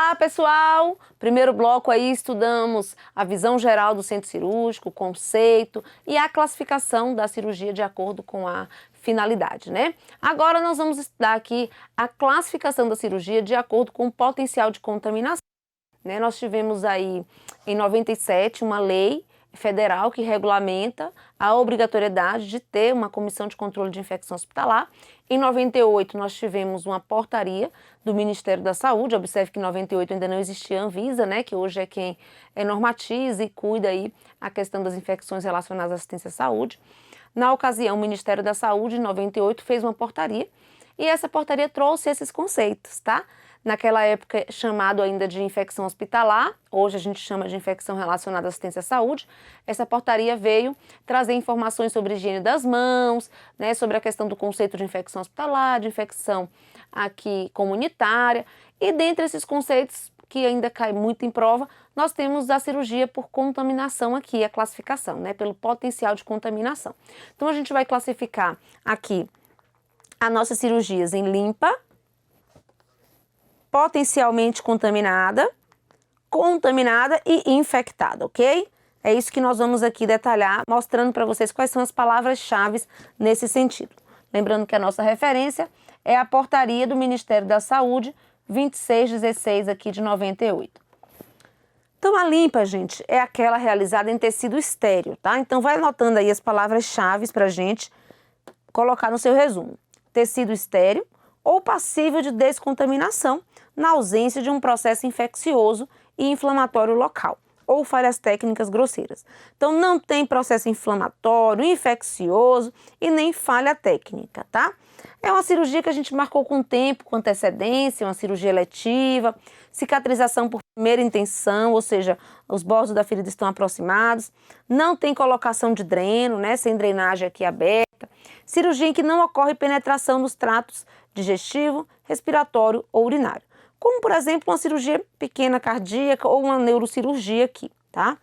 Olá, pessoal! Primeiro bloco aí estudamos a visão geral do centro cirúrgico, o conceito e a classificação da cirurgia de acordo com a finalidade, né? Agora nós vamos estudar aqui a classificação da cirurgia de acordo com o potencial de contaminação, né? Nós tivemos aí em 97 uma lei federal que regulamenta a obrigatoriedade de ter uma comissão de controle de infecção hospitalar. Em 98 nós tivemos uma portaria do Ministério da Saúde. Observe que em 98 ainda não existia a Anvisa, né, que hoje é quem normatiza e cuida aí a questão das infecções relacionadas à assistência à saúde. Na ocasião, o Ministério da Saúde, em 98, fez uma portaria e essa portaria trouxe esses conceitos, tá? Naquela época chamado ainda de infecção hospitalar, hoje a gente chama de infecção relacionada à assistência à saúde. Essa portaria veio trazer informações sobre higiene das mãos, né, sobre a questão do conceito de infecção hospitalar, de infecção aqui comunitária, e dentre esses conceitos que ainda cai muito em prova, nós temos a cirurgia por contaminação aqui, a classificação, né, pelo potencial de contaminação. Então a gente vai classificar aqui as nossas cirurgias em limpa, potencialmente contaminada, contaminada e infectada, ok? É isso que nós vamos aqui detalhar, mostrando para vocês quais são as palavras-chave nesse sentido. Lembrando que a nossa referência é a portaria do Ministério da Saúde 2616 aqui de 98. Então a limpa, gente, é aquela realizada em tecido estéril, tá? Então vai anotando aí as palavras-chave para a gente colocar no seu resumo. Tecido estéril ou passível de descontaminação na ausência de um processo infeccioso e inflamatório local, ou falhas técnicas grosseiras. Então, não tem processo inflamatório, infeccioso e nem falha técnica, tá? É uma cirurgia que a gente marcou com tempo, com antecedência, uma cirurgia eletiva, cicatrização por primeira intenção, ou seja, os bordos da ferida estão aproximados, não tem colocação de dreno, né, sem drenagem aqui aberta, cirurgia em que não ocorre penetração nos tratos digestivo, respiratório ou urinário, como, por exemplo, uma cirurgia pequena cardíaca ou uma neurocirurgia aqui, tá?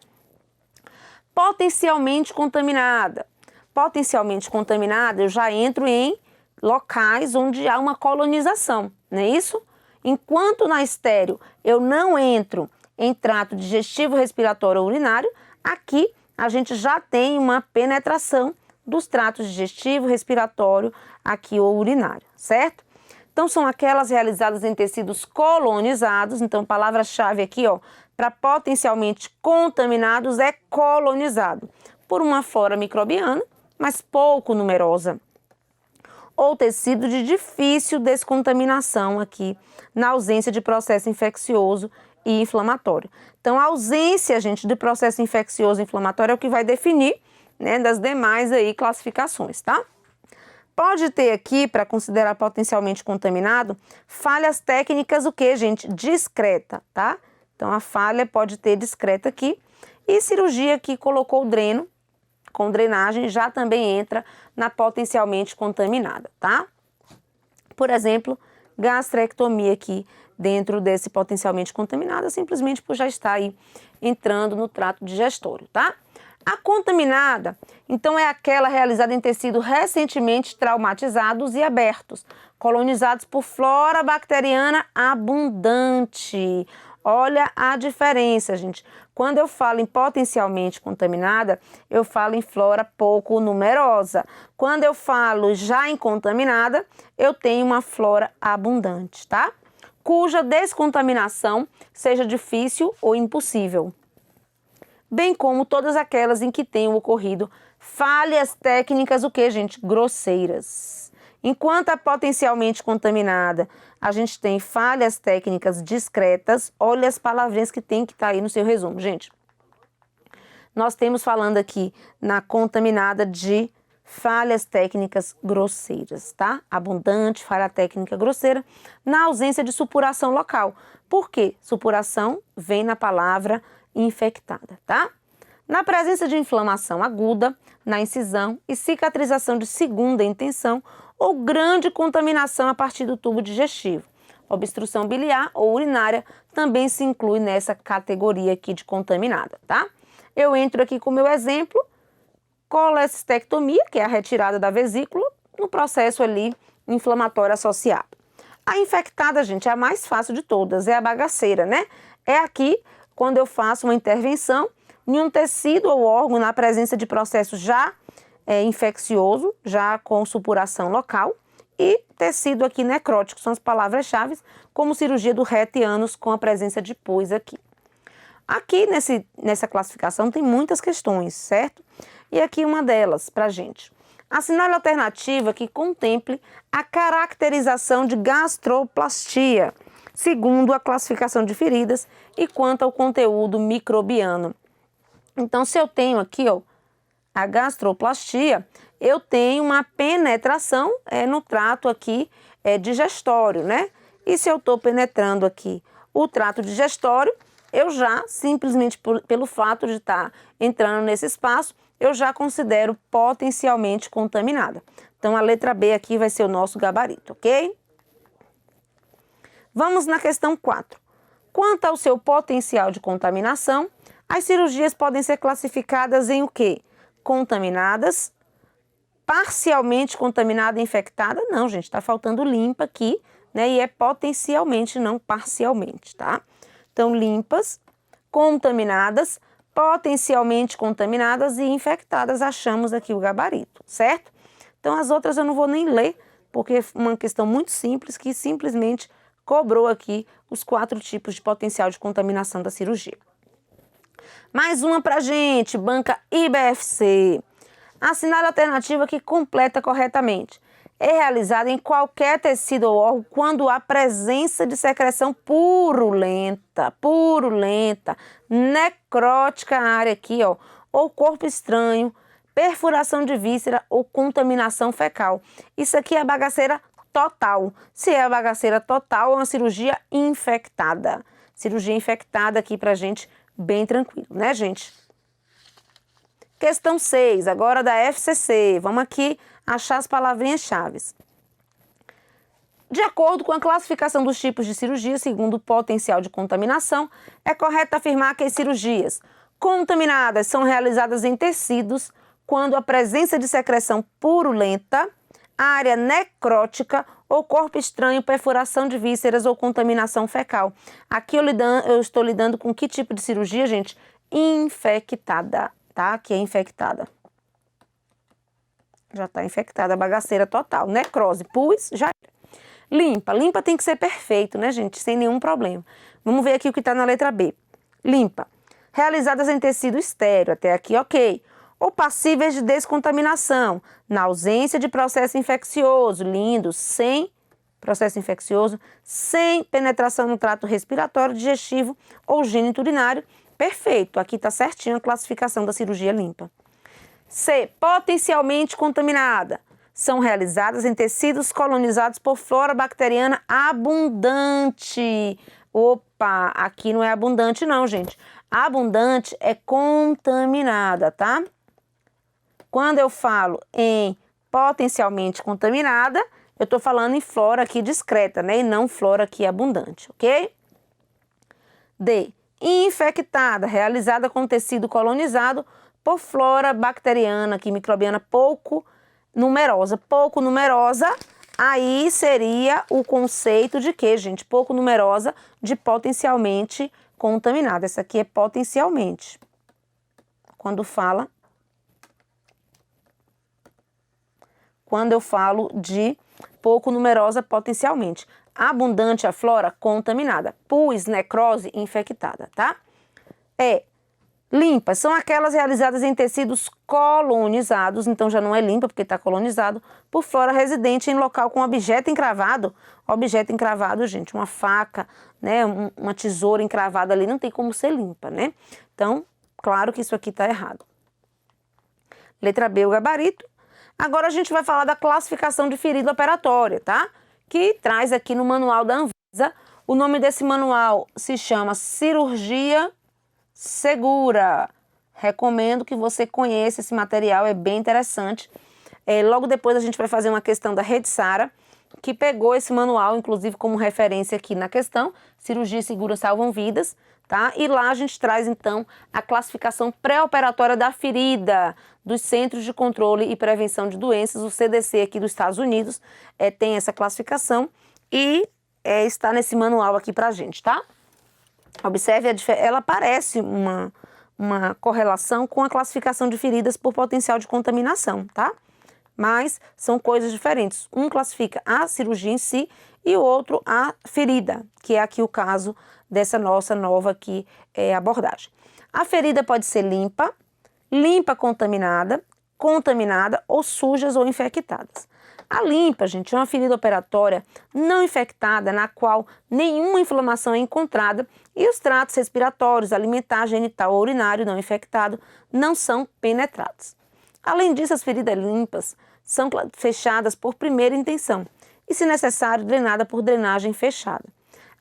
Potencialmente contaminada. Potencialmente contaminada, eu já entro em locais onde há uma colonização, não é isso? Enquanto na estéril eu não entro em trato digestivo, respiratório ou urinário, aqui a gente já tem uma penetração dos tratos digestivo, respiratório aqui ou urinário, certo? Então são aquelas realizadas em tecidos colonizados. Então palavra-chave aqui, ó, para potencialmente contaminados é colonizado por uma flora microbiana, mas pouco numerosa, ou tecido de difícil descontaminação aqui, na ausência de processo infeccioso e inflamatório. Então a ausência, gente, de processo infeccioso e inflamatório é o que vai definir, né, das demais aí classificações, tá? Pode ter aqui, para considerar potencialmente contaminado, falhas técnicas o que, gente? Discreta, tá? Então a falha pode ter discreta aqui. E cirurgia que colocou o dreno, com drenagem, já também entra na potencialmente contaminada, tá? Por exemplo, gastrectomia aqui dentro desse potencialmente contaminada, simplesmente por já estar aí entrando no trato digestório, tá? A contaminada, então, é aquela realizada em tecido recentemente traumatizados e abertos, colonizados por flora bacteriana abundante. Olha a diferença, gente. Quando eu falo em potencialmente contaminada, eu falo em flora pouco numerosa. Quando eu falo já em contaminada, eu tenho uma flora abundante, tá? Cuja descontaminação seja difícil ou impossível, bem como todas aquelas em que tenham ocorrido falhas técnicas, o que, gente? Grosseiras. Enquanto a potencialmente contaminada, a gente tem falhas técnicas discretas. Olha as palavrinhas que tem que estar aí no seu resumo, gente. Nós temos falando aqui na contaminada de falhas técnicas grosseiras, tá? Abundante, falha técnica grosseira, na ausência de supuração local. Por quê? Supuração vem na palavra infectada, tá? Na presença de inflamação aguda, na incisão e cicatrização de segunda intenção ou grande contaminação a partir do tubo digestivo. Obstrução biliar ou urinária também se inclui nessa categoria aqui de contaminada, tá? Eu entro aqui com o meu exemplo, colestectomia, que é a retirada da vesícula, no processo ali inflamatório associado. A infectada, gente, é a mais fácil de todas, é a bagaceira, né? É aqui quando eu faço uma intervenção em um tecido ou órgão na presença de processo já infeccioso, já com supuração local, e tecido aqui necrótico, são as palavras-chave, como cirurgia do reto e ânus com a presença de pus aqui. Aqui nessa classificação tem muitas questões, certo? E aqui uma delas pra gente. Assinale a alternativa que contemple a caracterização de gastroplastia, segundo a classificação de feridas e quanto ao conteúdo microbiano. Então, se eu tenho aqui, ó, a gastroplastia, eu tenho uma penetração no trato aqui digestório, né? E se eu estou penetrando aqui o trato digestório, eu já, simplesmente pelo fato de estar entrando nesse espaço, eu já considero potencialmente contaminada. Então, a letra B aqui vai ser o nosso gabarito, ok? Vamos na questão 4. Quanto ao seu potencial de contaminação, as cirurgias podem ser classificadas em o quê? Contaminadas, parcialmente contaminada e infectada? Não, gente, está faltando limpa aqui, né? E é potencialmente, não parcialmente, tá? Então, limpas, contaminadas, potencialmente contaminadas e infectadas, achamos aqui o gabarito, certo? Então, as outras eu não vou nem ler, porque é uma questão muito simples que simplesmente cobrou aqui os 4 tipos de potencial de contaminação da cirurgia. Mais uma pra gente, banca IBFC. Assinale a alternativa que completa corretamente. É realizada em qualquer tecido ou órgão quando há presença de secreção purulenta, necrótica a área aqui, ó, ou corpo estranho, perfuração de víscera ou contaminação fecal. Isso aqui é a bagaceira total. Se é a bagaceira total, é uma cirurgia infectada. Cirurgia infectada aqui pra gente, bem tranquilo, né, gente? Questão 6, agora da FCC. Vamos aqui achar as palavrinhas-chave. De acordo com a classificação dos tipos de cirurgia, segundo o potencial de contaminação, é correto afirmar que as cirurgias contaminadas são realizadas em tecidos quando a presença de secreção purulenta, área necrótica ou corpo estranho, perfuração de vísceras ou contaminação fecal. Aqui eu estou lidando com que tipo de cirurgia, gente? Infectada, tá? Que é infectada. Já está infectada, bagaceira total. Necrose, pus, já era. Limpa. Limpa tem que ser perfeito, né, gente? Sem nenhum problema. Vamos ver aqui o que está na letra B. Limpa. Realizadas em tecido estéreo, até aqui ok. Ou passíveis de descontaminação, na ausência de processo infeccioso, lindo, sem processo infeccioso, sem penetração no trato respiratório, digestivo ou geniturinário. Perfeito, aqui está certinho a classificação da cirurgia limpa. C. Potencialmente contaminada. São realizadas em tecidos colonizados por flora bacteriana abundante. Opa, aqui não é abundante não, gente. Abundante é contaminada, tá? Quando eu falo em potencialmente contaminada, eu estou falando em flora aqui discreta, né? E não flora aqui abundante, ok? D. Infectada, realizada com tecido colonizado por flora bacteriana, aqui microbiana pouco numerosa. Pouco numerosa, aí seria o conceito de quê, gente? Pouco numerosa de potencialmente contaminada. Essa aqui é potencialmente. Quando eu falo de pouco numerosa potencialmente. Abundante a flora contaminada. Pus, necrose, infectada, tá? Limpas são aquelas realizadas em tecidos colonizados, então já não é limpa porque está colonizado, por flora residente em local com objeto encravado. Objeto encravado, gente, uma faca, né, uma tesoura encravada ali, não tem como ser limpa, né? Então, claro que isso aqui está errado. Letra B, o gabarito. Agora a gente vai falar da classificação de ferida operatória, tá? Que traz aqui no manual da Anvisa. O nome desse manual se chama Cirurgia Segura. Recomendo que você conheça esse material, é bem interessante. Logo depois a gente vai fazer uma questão da Rede Sara, que pegou esse manual, inclusive, como referência aqui na questão. Cirurgia Segura Salvam Vidas, tá? E lá a gente traz, então, a classificação pré-operatória da ferida dos Centros de Controle e Prevenção de Doenças, o CDC aqui dos Estados Unidos, tem essa classificação. E está nesse manual aqui pra gente, tá? Observe, ela parece uma correlação com a classificação de feridas por potencial de contaminação, tá? Mas são coisas diferentes. Um classifica a cirurgia em si e o outro a ferida, que é aqui o caso dessa nossa nova aqui, abordagem. A ferida pode ser limpa, contaminada ou sujas ou infectadas. A limpa, gente, é uma ferida operatória não infectada na qual nenhuma inflamação é encontrada e os tratos respiratórios, alimentar, genital ou urinário não infectado não são penetrados. Além disso, as feridas limpas são fechadas por primeira intenção e, se necessário, drenada por drenagem fechada.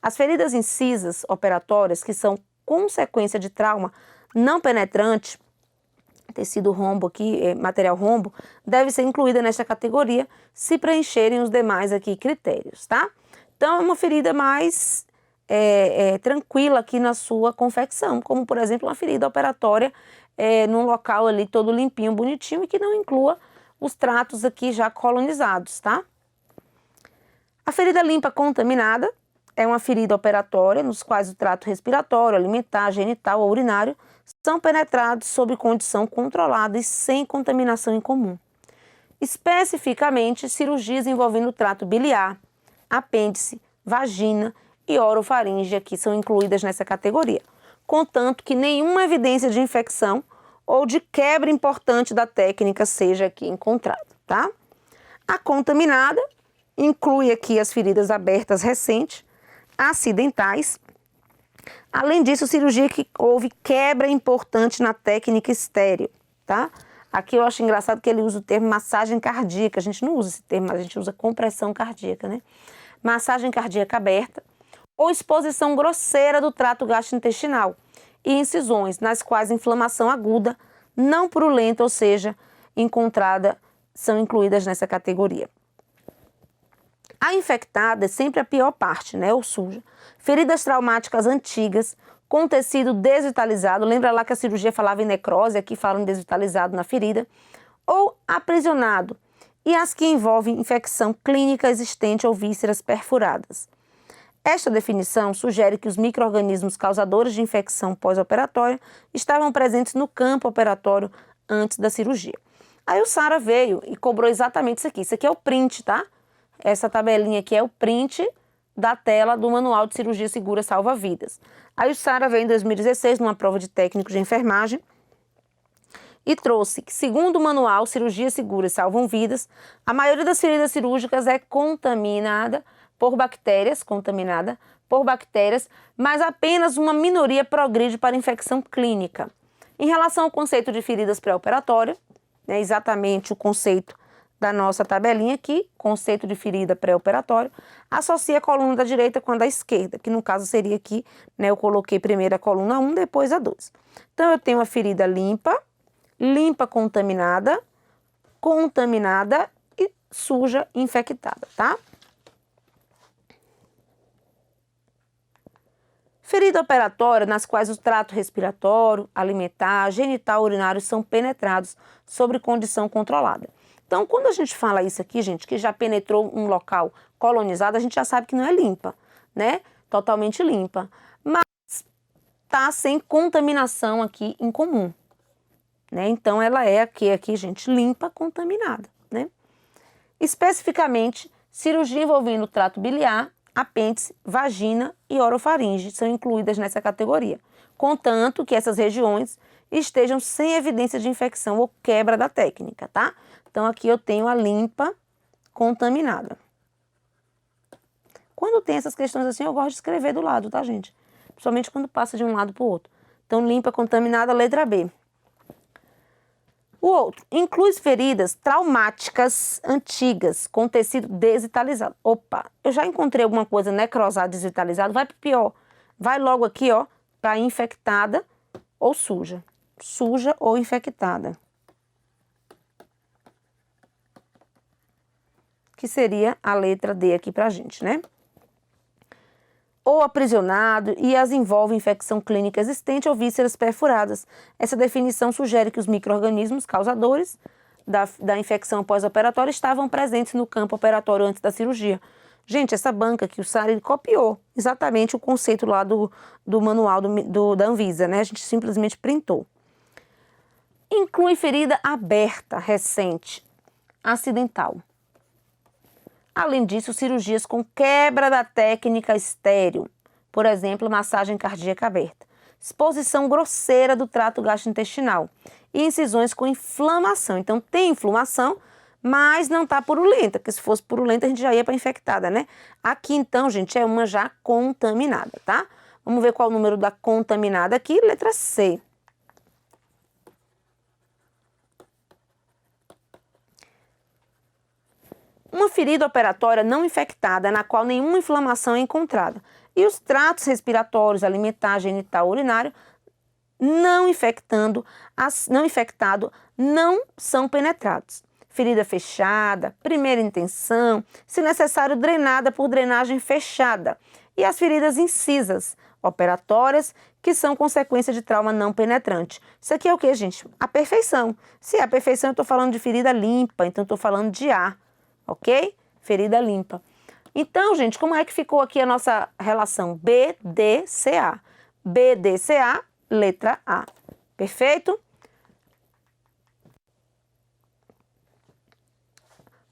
As feridas incisas operatórias, que são consequência de trauma não penetrante, tecido rombo aqui, material rombo, deve ser incluída nesta categoria se preencherem os demais aqui critérios, tá? Então, é uma ferida mais tranquila aqui na sua confecção, como, por exemplo, uma ferida operatória num local ali todo limpinho, bonitinho e que não inclua os tratos aqui já colonizados, tá? A ferida limpa contaminada é uma ferida operatória nos quais o trato respiratório, alimentar, genital ou urinário são penetrados sob condição controlada e sem contaminação em comum. Especificamente, cirurgias envolvendo o trato biliar, apêndice, vagina e orofaringe aqui são incluídas nessa categoria, contanto que nenhuma evidência de infecção ou de quebra importante da técnica seja aqui encontrada, tá? A contaminada inclui aqui as feridas abertas recentes, acidentais. Além disso, cirurgia que houve quebra importante na técnica estéreo, tá? Aqui eu acho engraçado que ele usa o termo massagem cardíaca. A gente não usa esse termo, a gente usa compressão cardíaca, né? Massagem cardíaca aberta ou exposição grosseira do trato gastrointestinal e incisões nas quais inflamação aguda, não purulenta, ou seja, encontrada, são incluídas nessa categoria. A infectada é sempre a pior parte, né, ou suja. Feridas traumáticas antigas, com tecido desvitalizado, lembra lá que a cirurgia falava em necrose, aqui falam em desvitalizado na ferida, ou aprisionado, e as que envolvem infecção clínica existente ou vísceras perfuradas. Esta definição sugere que os micro-organismos causadores de infecção pós-operatória estavam presentes no campo operatório antes da cirurgia. Aí o Sara veio e cobrou exatamente isso aqui. Isso aqui é o print, tá? Essa tabelinha aqui é o print da tela do Manual de Cirurgia Segura Salva Vidas. Aí o Sara veio em 2016 numa prova de técnico de enfermagem e trouxe que, segundo o manual Cirurgia Segura Salvam Vidas, a maioria das feridas cirúrgicas é contaminada por bactérias, mas apenas uma minoria progride para infecção clínica. Em relação ao conceito de feridas pré-operatórias, né, exatamente o conceito da nossa tabelinha aqui, conceito de ferida pré-operatória, associa a coluna da direita com a da esquerda, que no caso seria aqui, né, eu coloquei primeiro a coluna 1, depois a 2. Então eu tenho a ferida limpa, contaminada e suja, infectada, tá? Ferida operatória nas quais o trato respiratório, alimentar, genital, urinário são penetrados sobre condição controlada. Então, quando a gente fala isso aqui, gente, que já penetrou um local colonizado, a gente já sabe que não é limpa, né? Totalmente limpa. Mas tá sem contaminação aqui em comum, né? Então, ela é aqui, gente, limpa, contaminada, né? Especificamente, cirurgia envolvendo o trato biliar, apêndice, vagina e orofaringe são incluídas nessa categoria, contanto que essas regiões estejam sem evidência de infecção ou quebra da técnica, tá? Então, aqui eu tenho a limpa contaminada. Quando tem essas questões assim, eu gosto de escrever do lado, tá, gente? Principalmente quando passa de um lado para o outro. Então, limpa contaminada, letra B. O outro, inclui feridas traumáticas antigas com tecido desvitalizado. Opa, eu já encontrei alguma coisa necrosada, desvitalizado, vai para o pior. Vai logo aqui, ó, para infectada ou suja. Suja ou infectada. Que seria a letra D aqui pra gente, né? Ou aprisionado e as envolve infecção clínica existente ou vísceras perfuradas. Essa definição sugere que os micro-organismos causadores da infecção pós-operatória estavam presentes no campo operatório antes da cirurgia. Gente, essa banca aqui, o SAR, ele copiou exatamente o conceito lá do manual da Anvisa, né? A gente simplesmente printou. Inclui ferida aberta, recente, acidental. Além disso, cirurgias com quebra da técnica estéril, por exemplo, massagem cardíaca aberta, exposição grosseira do trato gastrointestinal e incisões com inflamação. Então, tem inflamação, mas não está purulenta, porque se fosse purulenta a gente já ia para infectada, né? Aqui, então, gente, é uma já contaminada, tá? Vamos ver qual é o número da contaminada aqui, letra C. Uma ferida operatória não infectada, na qual nenhuma inflamação é encontrada. E os tratos respiratórios, alimentar, genital, urinário, não infectado, não são penetrados. Ferida fechada, primeira intenção, se necessário drenada por drenagem fechada. E as feridas incisas, operatórias, que são consequência de trauma não penetrante. Isso aqui é o que, gente? A perfeição. Se é a perfeição, eu estou falando de ferida limpa, então estou falando de A. Ok? Ferida limpa. Então, gente, como é que ficou aqui a nossa relação? BDCA. BDCA, letra A. Perfeito?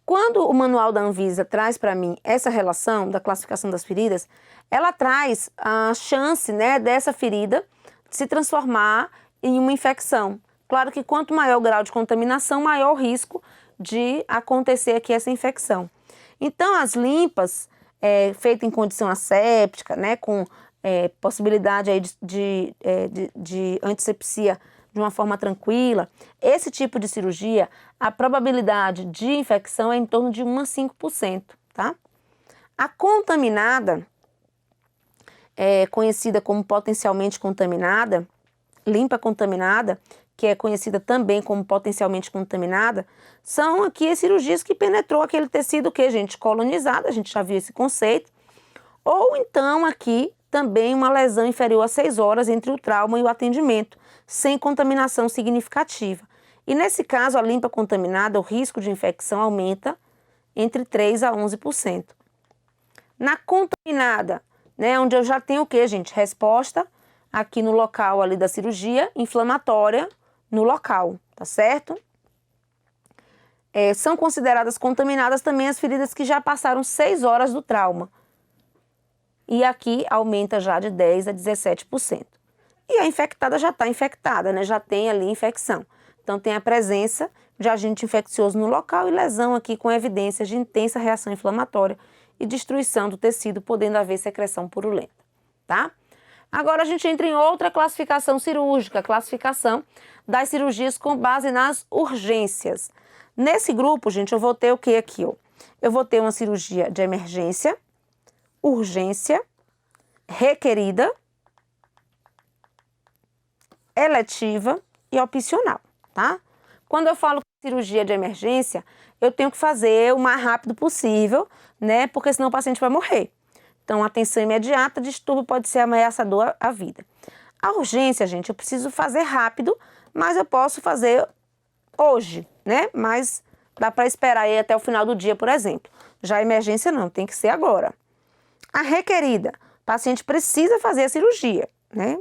Quando o manual da Anvisa traz para mim essa relação da classificação das feridas, ela traz a chance, né, dessa ferida se transformar em uma infecção. Claro que quanto maior o grau de contaminação, maior o risco de acontecer aqui essa infecção. Então, as limpas feitas em condição asséptica, né, com possibilidade aí de antisepsia de uma forma tranquila, esse tipo de cirurgia, a probabilidade de infecção é em torno de 1 a 5%, tá? A contaminada, conhecida como potencialmente contaminada, limpa contaminada, que é conhecida também como potencialmente contaminada, são aqui as cirurgias que penetrou aquele tecido que, gente, colonizado, a gente já viu esse conceito, ou então aqui também uma lesão inferior a 6 horas entre o trauma e o atendimento, sem contaminação significativa. E nesse caso, a limpa contaminada, o risco de infecção aumenta entre 3 a 11%. Na contaminada, né, onde eu já tenho o que, gente? Resposta aqui no local ali da cirurgia, inflamatória no local, tá certo? São consideradas contaminadas também as feridas que já passaram 6 horas do trauma. E aqui aumenta já de 10 a 17%. E a infectada já está infectada, né? Já tem ali infecção. Então tem a presença de agente infeccioso no local e lesão aqui com evidências de intensa reação inflamatória e destruição do tecido, podendo haver secreção purulenta, tá? Agora a gente entra em outra classificação cirúrgica, a classificação das cirurgias com base nas urgências. Nesse grupo, gente, eu vou ter o que aqui, ó? Eu vou ter uma cirurgia de emergência, urgência, requerida, eletiva e opcional, tá? Quando eu falo cirurgia de emergência, eu tenho que fazer o mais rápido possível, né? Porque senão o paciente vai morrer. Então, atenção imediata, distúrbio pode ser ameaçador à vida. A urgência, gente, eu preciso fazer rápido, mas eu posso fazer hoje, né? Mas dá para esperar aí até o final do dia, por exemplo. Já a emergência não, tem que ser agora. A requerida, o paciente precisa fazer a cirurgia, né?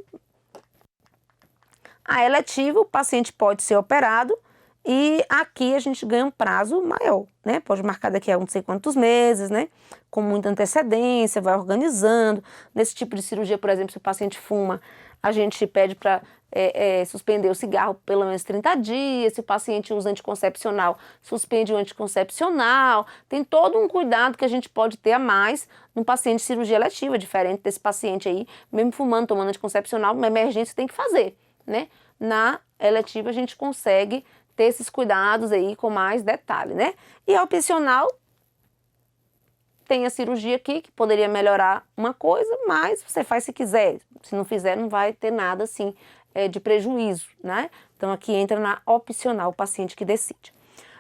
A eletiva, o paciente pode ser operado e aqui a gente ganha um prazo maior, né? Pode marcar daqui a não sei quantos meses, né? Com muita antecedência, vai organizando. Nesse tipo de cirurgia, por exemplo, se o paciente fuma, a gente pede para suspender o cigarro pelo menos 30 dias. Se o paciente usa anticoncepcional, suspende o anticoncepcional. Tem todo um cuidado que a gente pode ter a mais no paciente de cirurgia eletiva, diferente desse paciente aí, mesmo fumando, tomando anticoncepcional, uma emergência tem que fazer, né? Na eletiva a gente consegue ter esses cuidados aí com mais detalhe, né? E a opcional tem a cirurgia aqui que poderia melhorar uma coisa, mas você faz se quiser. Se não fizer, não vai ter nada assim de prejuízo, né? Então aqui entra na opcional, o paciente que decide.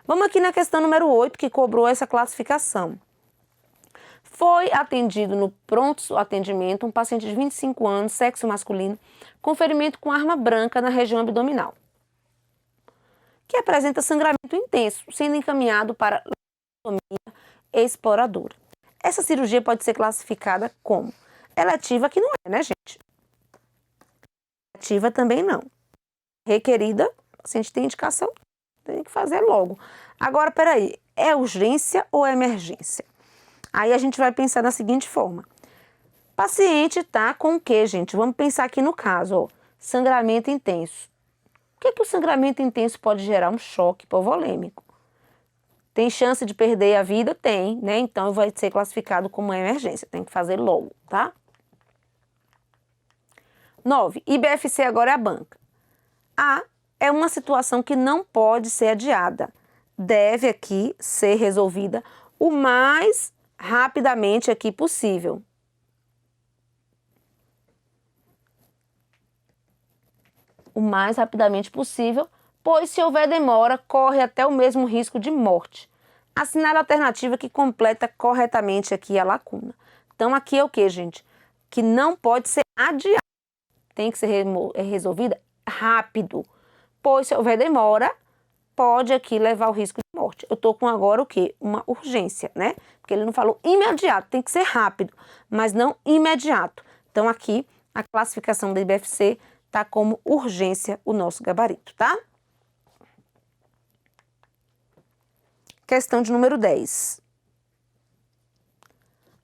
Vamos aqui na questão número 8, que cobrou essa classificação. Foi atendido no pronto atendimento um paciente de 25 anos, sexo masculino, com ferimento com arma branca na região abdominal, que apresenta sangramento intenso, sendo encaminhado para leucemia exploradora. Essa cirurgia pode ser classificada como eletiva, que não é, né, gente? Eletiva também não. Requerida, o paciente tem indicação, tem que fazer logo. Agora, peraí, é urgência ou é emergência? Aí a gente vai pensar da seguinte forma. Paciente tá com o quê, gente? Vamos pensar aqui no caso, ó, sangramento intenso. O que o sangramento intenso pode gerar? Um choque hipovolêmico. Tem chance de perder a vida? Tem, né? Então vai ser classificado como emergência, tem que fazer logo, tá? 9. IBFC agora é a banca. A é uma situação que não pode ser adiada. Deve aqui ser resolvida o mais rapidamente aqui possível. O mais rapidamente possível, pois se houver demora, corre até o mesmo risco de morte. Assinale a alternativa que completa corretamente aqui a lacuna. Então aqui é o que, gente? Que não pode ser adiada. Tem que ser resolvida rápido, pois se houver demora, pode aqui levar o risco de morte. Eu tô com agora o quê? Uma urgência, né? Porque ele não falou imediato, tem que ser rápido, mas não imediato. Então aqui a classificação da IBFC tá como urgência o nosso gabarito, tá? Questão de número 10.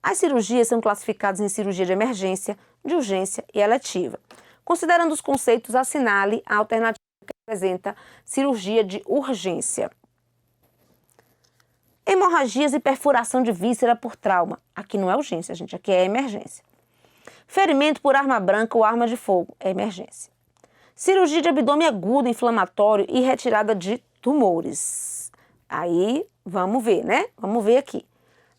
As cirurgias são classificadas em cirurgia de emergência, de urgência e eletiva. Considerando os conceitos, assinale a alternativa que representa cirurgia de urgência. Hemorragias e perfuração de víscera por trauma. Aqui não é urgência, gente, aqui é emergência. Ferimento por arma branca ou arma de fogo, é emergência. Cirurgia de abdômen agudo, inflamatório e retirada de tumores. Aí, vamos ver, né? Vamos ver aqui.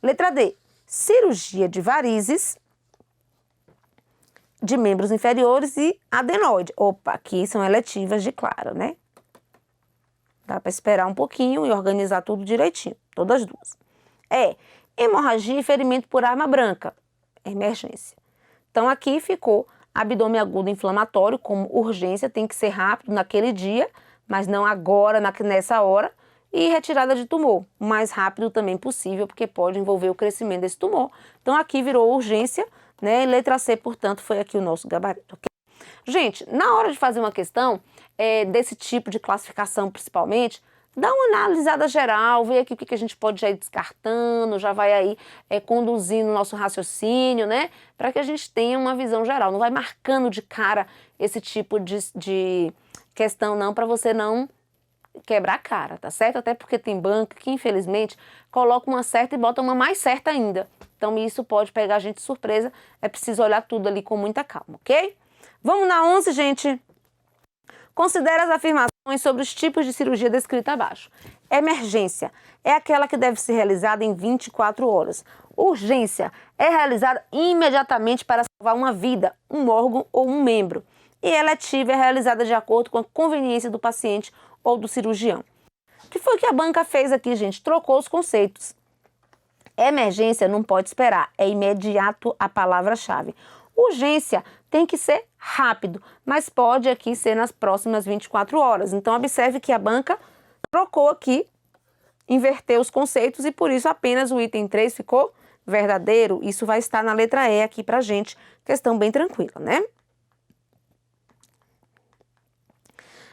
Letra D, cirurgia de varizes, de membros inferiores e adenoide. Opa, aqui são eletivas de claro, né? Dá para esperar um pouquinho e organizar tudo direitinho, todas as duas. Hemorragia e ferimento por arma branca, emergência. Então, aqui ficou abdômen agudo inflamatório como urgência, tem que ser rápido naquele dia, mas não agora, nessa hora. E retirada de tumor, o mais rápido também possível, porque pode envolver o crescimento desse tumor. Então, aqui virou urgência, né? E letra C, portanto, foi aqui o nosso gabarito, ok? Gente, na hora de fazer uma questão desse tipo de classificação, principalmente, dá uma analisada geral, vê aqui o que a gente pode já ir descartando, já vai aí conduzindo o nosso raciocínio, né? Para que a gente tenha uma visão geral. Não vai marcando de cara esse tipo de questão, não, para você não quebrar a cara, tá certo? Até porque tem banca que, infelizmente, coloca uma certa e bota uma mais certa ainda. Então, isso pode pegar a gente de surpresa. É preciso olhar tudo ali com muita calma, ok? Vamos na 11, gente. Considere as afirmações sobre os tipos de cirurgia descrita abaixo. Emergência é aquela que deve ser realizada em 24 horas. Urgência é realizada imediatamente para salvar uma vida, um órgão ou um membro. E eletiva é realizada de acordo com a conveniência do paciente ou do cirurgião. O que foi que a banca fez aqui, gente? Trocou os conceitos. Emergência não pode esperar, é imediato a palavra-chave. Urgência tem que ser rápido, mas pode aqui ser nas próximas 24 horas. Então, observe que a banca trocou aqui, inverteu os conceitos e por isso apenas o item 3 ficou verdadeiro. Isso vai estar na letra E aqui pra gente. Questão bem tranquila, né?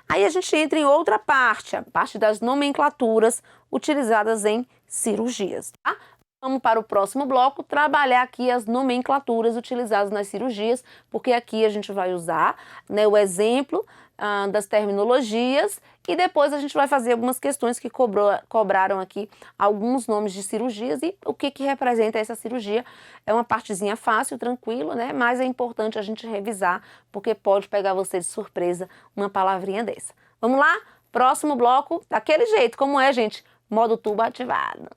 Aí a gente entra em outra parte, a parte das nomenclaturas utilizadas em cirurgias, tá? Vamos para o próximo bloco trabalhar aqui as nomenclaturas utilizadas nas cirurgias, porque aqui a gente vai usar, né, o exemplo das terminologias e depois a gente vai fazer algumas questões que cobraram aqui alguns nomes de cirurgias e o que representa essa cirurgia. É uma partezinha fácil, tranquilo, né? Mas é importante a gente revisar, porque pode pegar você de surpresa uma palavrinha dessa. Vamos lá? Próximo bloco, daquele jeito, como é, gente? Modo tubo ativado.